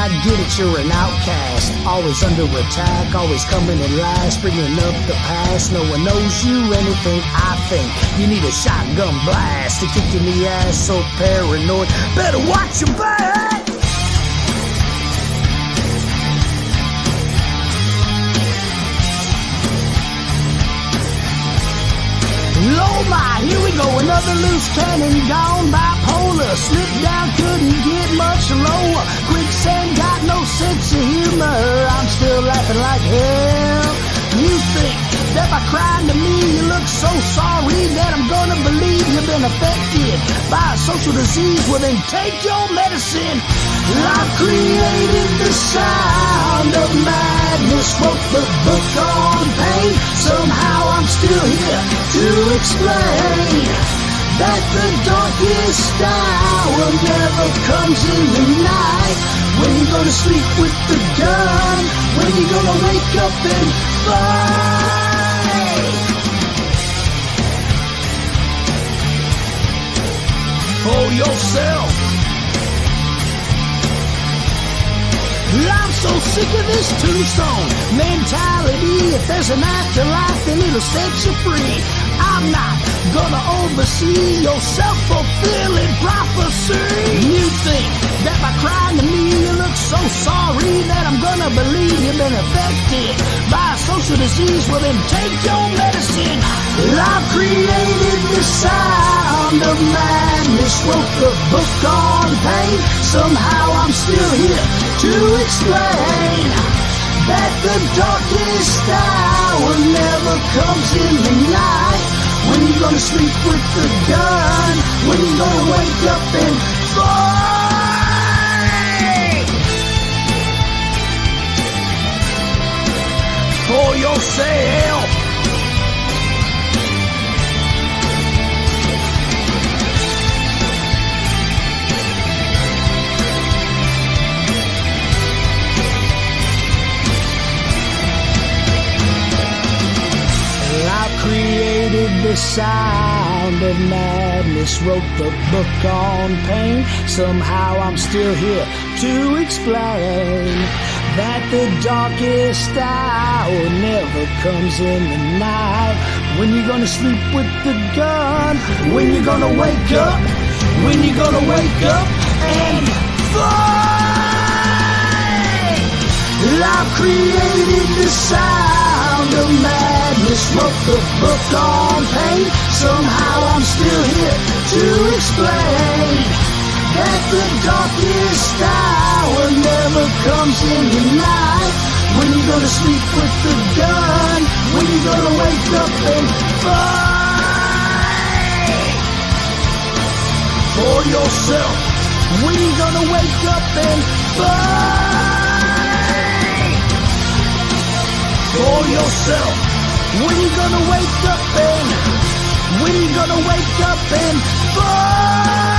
I get it, you're an outcast, always under attack, always coming in last, bringing up the past. No one knows you anything I think. You need a shotgun blast to kick in the ass, so paranoid, better watch your back. Oh my, here we go, another loose cannon gone bipolar. Slip down, couldn't get much lower. Quicksand got no sense of humor. I'm still laughing like hell. You think that by crying to me you look so sorry that I'm gonna believe you've been affected by a social disease? Well then take your medicine. I've created the sound of madness, wrote the book on pain. Somehow I'm still here to explain that the darkest hour never comes in the night. When you're gonna sleep with the gun, when you're gonna wake up and fight for yourself. I'm so sick of this tombstone mentality. If there's an afterlife, then it'll set you free. I'm not gonna oversee your self-fulfilling prophecy. You think that by crying to me you look so sorry that I'm gonna believe you've been affected by a social disease? Well then take your medicine. I've created the sound of madness, wrote the book on pain. Somehow I'm still here to explain that the darkest hour never comes in the night. When you're gonna sleep with the gun, when you're gonna wake up and fight for yourself. Created the sound of madness, wrote the book on pain. Somehow I'm still here to explain that the darkest hour never comes in the night. When you're gonna sleep with the gun, when you're gonna wake up, when you're gonna wake up and fight. I've created the sound of madness, wrote the book on pain. Somehow I'm still here to explain that the darkest hour never comes in the night. When you're gonna sleep with the gun, when you're gonna wake up and fight for yourself. When you're gonna wake up and fight for yourself. When you gonna wake up and, when you gonna wake up and fight.